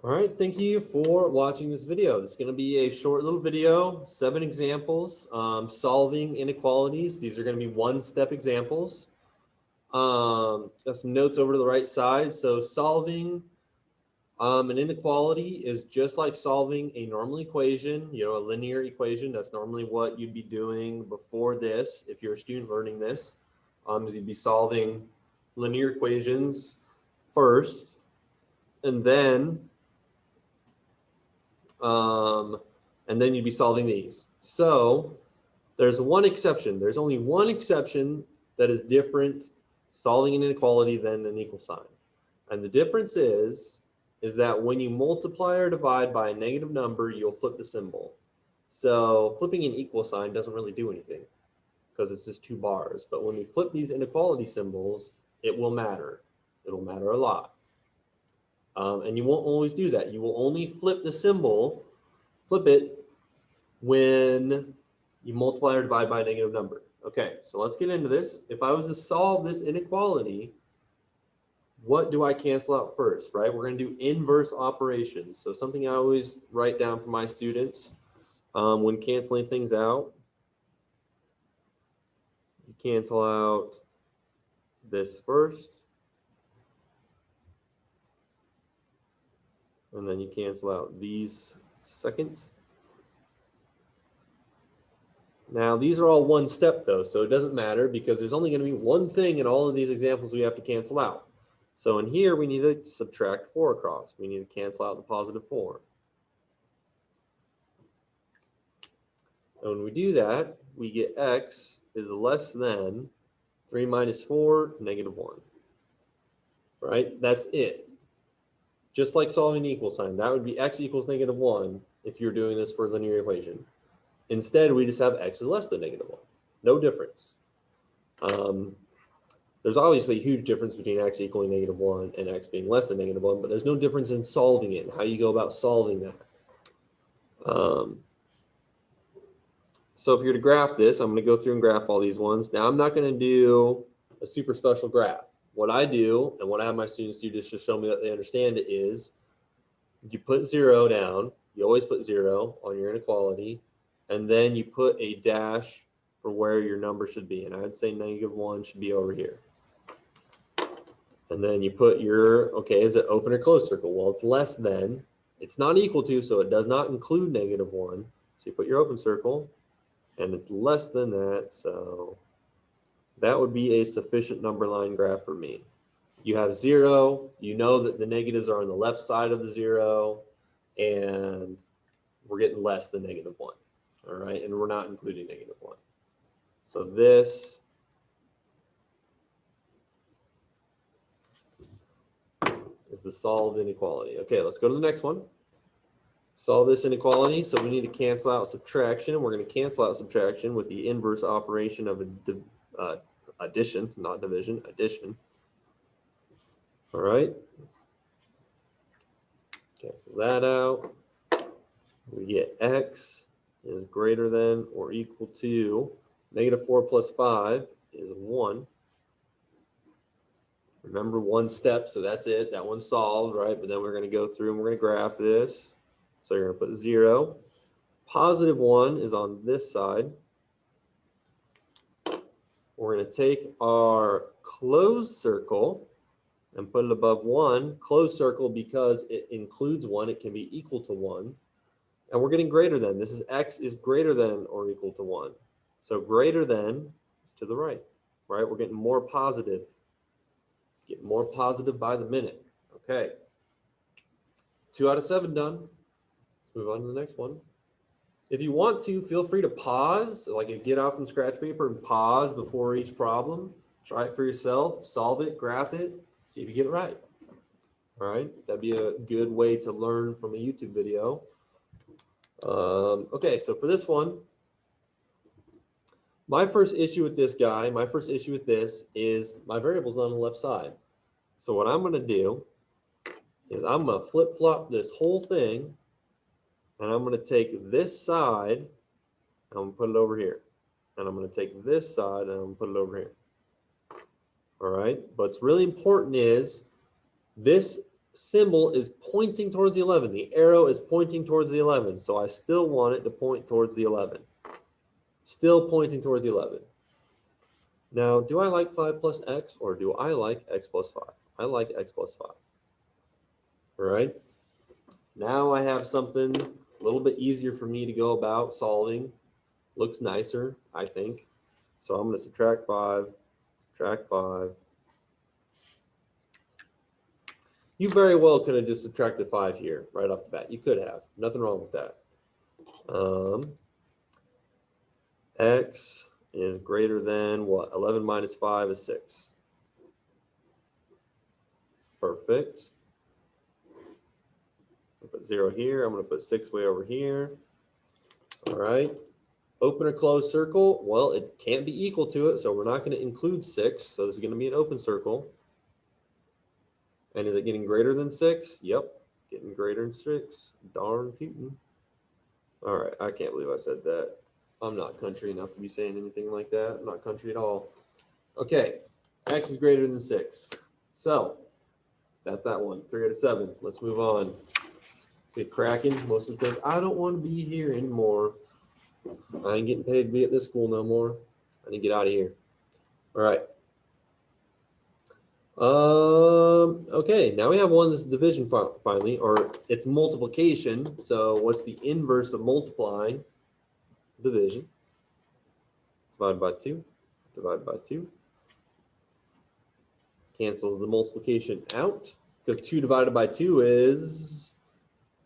All right, thank you for watching this video. This is going to be a short little video, 7 examples, solving inequalities. These are going to be one-step examples. Got some notes over to the right side. So solving an inequality is just like solving a normal equation, a linear equation. That's normally what you'd be doing before this. If you're a student learning this, is you'd be solving linear equations first, and then you'd be solving these. So there's one exception. There's only one exception that is different solving an inequality than an equal sign. And the difference is that when you multiply or divide by a negative number, you'll flip the symbol. So flipping an equal sign doesn't really do anything because it's just 2 bars. But when we flip these inequality symbols, it will matter. It'll matter a lot. And you won't always do that. You will only flip the symbol, flip it, when you multiply or divide by a negative number. Okay, so let's get into this. If I was to solve this inequality, what do I cancel out first, right? We're going to do inverse operations. So something I always write down for my students when canceling things out. You cancel out this first. And then you cancel out these second. Now, these are all one step, though, so it doesn't matter because there's only going to be one thing in all of these examples we have to cancel out. So in here, we need to subtract 4 across. We need to cancel out the positive 4. And when we do that, we get x is less than 3 minus 4, negative 1. Right? That's it. Just like solving an equal sign, that would be x equals negative 1 if you're doing this for a linear equation. Instead, we just have x is less than negative 1. No difference. There's obviously a huge difference between x equaling negative 1 and x being less than negative 1, but there's no difference in solving it and how you go about solving that. So if you're to graph this, I'm going to go through and graph all these ones. Now, I'm not going to do a super special graph. What I do, and what I have my students do just to show me that they understand it, is you put 0 down. You always put 0 on your inequality, and then you put a dash for where your number should be. And I would say negative 1 should be over here. And then you put your, okay, is it open or closed circle? Well, it's less than. It's not equal to, so it does not include negative 1. So you put your open circle, and it's less than that. So that would be a sufficient number line graph for me. You have 0. You know that the negatives are on the left side of the 0, and we're getting less than negative 1. All right, and we're not including negative 1. So this is the solved inequality. Okay, let's go to the next one. Solve this inequality. So we need to cancel out subtraction. We're going to cancel out subtraction with the inverse operation of addition, not division, addition. All right. Cancels that out. We get x is greater than or equal to negative 4 plus 5 is 1. Remember, one step, so that's it. That one's solved, right? But then we're going to go through and we're going to graph this. So you're going to put 0. Positive 1 is on this side. We're going to take our closed circle and put it above 1. Closed circle because it includes 1. It can be equal to 1. And we're getting greater than. This is x is greater than or equal to 1. So greater than is to the right, right? We're getting more positive. Get more positive by the minute. Okay. 2 out of 7 done. Let's move on to the next one. If you want to, feel free to pause, like get out some scratch paper and pause before each problem. Try it for yourself, solve it, graph it, see if you get it right. All right, that'd be a good way to learn from a YouTube video. Okay, so for this one, my first issue with this guy, my first issue with this is my variable's not on the left side. So what I'm going to do is I'm going to flip-flop this whole thing, and I'm going to take this side, and I'm going to put it over here. And I'm going to take this side, and I'm going to put it over here. All right, but what's really important is this symbol is pointing towards the 11. The arrow is pointing towards the 11. So I still want it to point towards the 11. Still pointing towards the 11. Now, do I like 5 plus x or do I like x plus 5? I like x plus 5. All right. Now I have something a little bit easier for me to go about solving. Looks nicer, I think. So I'm going to subtract 5, subtract 5. You very well could have just subtracted 5 here right off the bat. You could have. Nothing wrong with that. X is greater than what? 11 minus 5 is 6. Perfect. I'll put 0 here. I'm going to put 6 way over here. All right. Open or close circle. Well, it can't be equal to it, so we're not going to include 6. So this is going to be an open circle. And is it getting greater than 6? Yep. Getting greater than 6. Darn tootin'. All right. I can't believe I said that. I'm not country enough to be saying anything like that. I'm not country at all. Okay. X is greater than 6. So that's that one. 3 out of 7. Let's move on. Get cracking. Mostly because I don't want to be here anymore. I ain't getting paid to be at this school no more. I need to get out of here. All right. Okay, now we have one that's division finally, or it's multiplication. So what's the inverse of multiplying? Division. Divide by 2. Divide by 2. Cancels the multiplication out because 2 divided by 2 is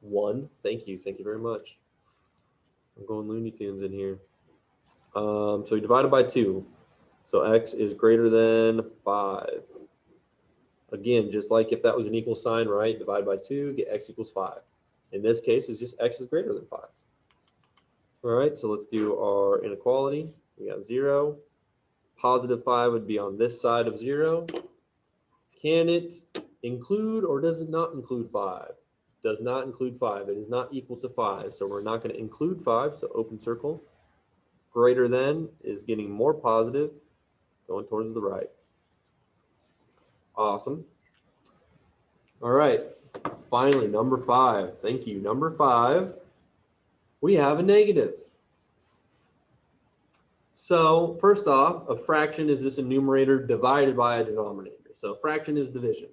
1. Thank you. Thank you very much. I'm going Looney Tunes in here. So we divided by 2. So x is greater than 5. Again, just like if that was an equal sign, right? Divide by 2, get x equals 5. In this case, it's just x is greater than 5. All right, so let's do our inequality. We got 0. Positive 5 would be on this side of 0. Can it include or does it not include 5? Does not include 5. It is not equal to 5, so we're not going to include 5, so open circle. Greater than is getting more positive, going towards the right. Awesome. All right, finally, number 5. Thank you. Number 5, we have a negative. So first off, a fraction is just a numerator divided by a denominator. So fraction is division.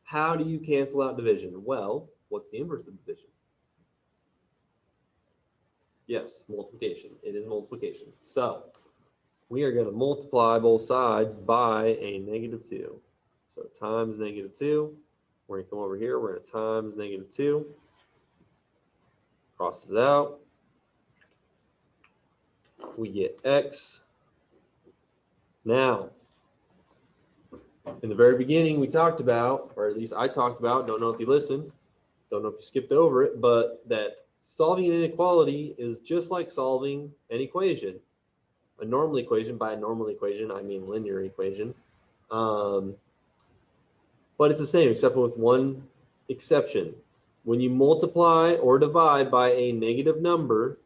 How do you cancel out division? Well, what's the inverse of division? Yes, multiplication. It is multiplication. So we are going to multiply both sides by a negative 2. So times negative 2. We're going to come over here. We're going to times negative 2. Crosses out. We get x. Now, in the very beginning, we talked about, or at least I talked about, don't know if you listened, don't know if you skipped over it, but that solving an inequality is just like solving an equation. A normal equation, by a normal equation, I mean linear equation. But it's the same, except with one exception. When you multiply or divide by a negative number,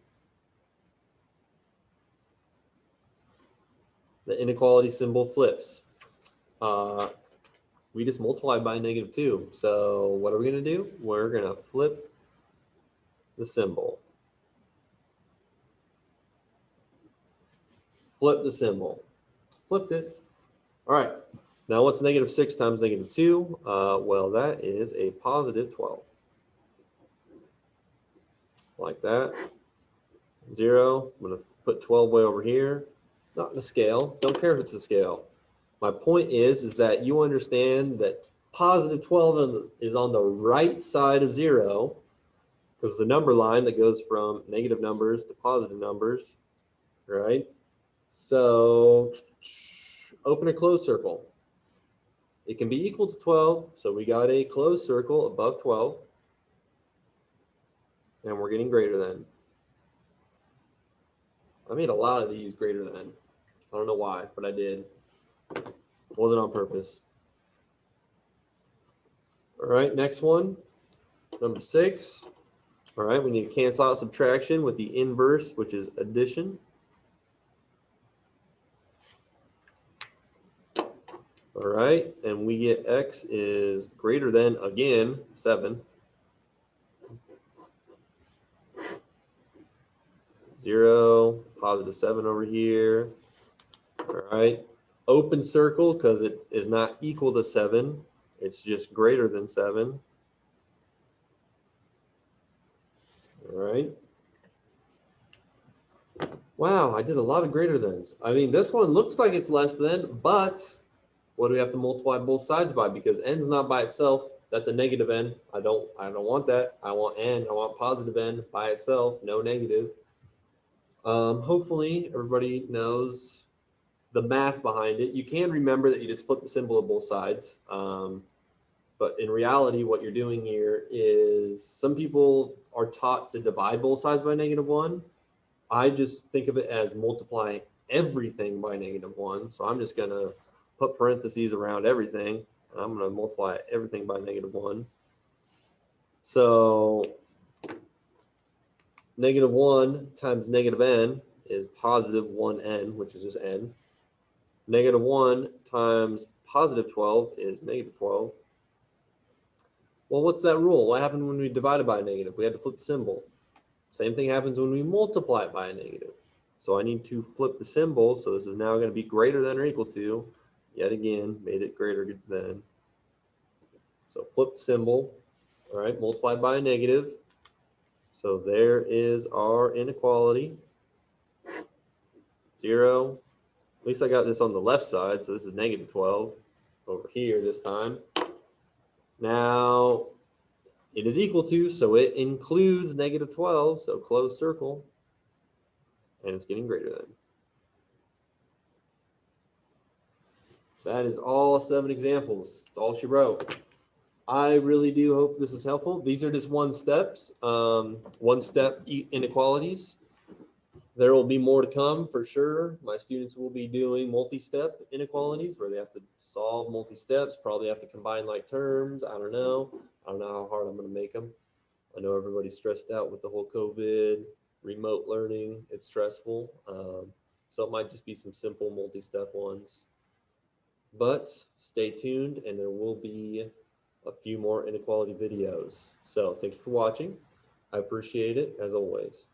the inequality symbol flips. We just multiplied by negative 2. So what are we going to do? We're going to flip the symbol. Flip the symbol. Flipped it. All right. Now what's negative 6 times negative 2? Well, that is a positive 12. Like that. 0. I'm going to put 12 way over here. Not in a scale. Don't care if it's a scale. My point is that you understand that positive 12 is on the right side of 0 because it's a number line that goes from negative numbers to positive numbers, right? So open a closed circle. It can be equal to 12, so we got a closed circle above 12, and we're getting greater than. I made a lot of these greater than. I don't know why, but I did. It wasn't on purpose. All right, next one, number 6. All right, we need to cancel out subtraction with the inverse, which is addition. All right, and we get x is greater than, again, 7. 0, positive 7 over here. All right, open circle because it is not equal to 7. It's just greater than 7. All right. Wow, I did a lot of greater thans. I mean, this one looks like it's less than, but what do we have to multiply both sides by? Because n's not by itself. That's a negative n. I don't want that. I want n. I want positive n by itself, no negative. Hopefully everybody knows the math behind it. You can remember that you just flip the symbol of both sides. But in reality, what you're doing here is some people are taught to divide both sides by -1. I just think of it as multiply everything by -1. So I'm just going to put parentheses around everything. And I'm going to multiply everything by -1. So -1 times -n is positive 1n, which is just n. -1 times positive 12 is -12. Well, what's that rule? What happened when we divided by a negative? We had to flip the symbol. Same thing happens when we multiply it by a negative. So I need to flip the symbol. So this is now going to be greater than or equal to. Yet again, made it greater than. So flip the symbol. All right, multiplied by a negative. So there is our inequality. 0. At least I got this on the left side. So this is -12 over here this time. Now it is equal to, so it includes -12. So closed circle. And it's getting greater than. That is all 7 examples. That's all she wrote. I really do hope this is helpful. These are just one step inequalities. There will be more to come for sure. My students will be doing multi-step inequalities where they have to solve multi-steps, probably have to combine like terms. I don't know how hard I'm going to make them. I know everybody's stressed out with the whole COVID, remote learning. It's stressful. So it might just be some simple multi-step ones. But stay tuned and there will be a few more inequality videos. So thank you for watching. I appreciate it as always.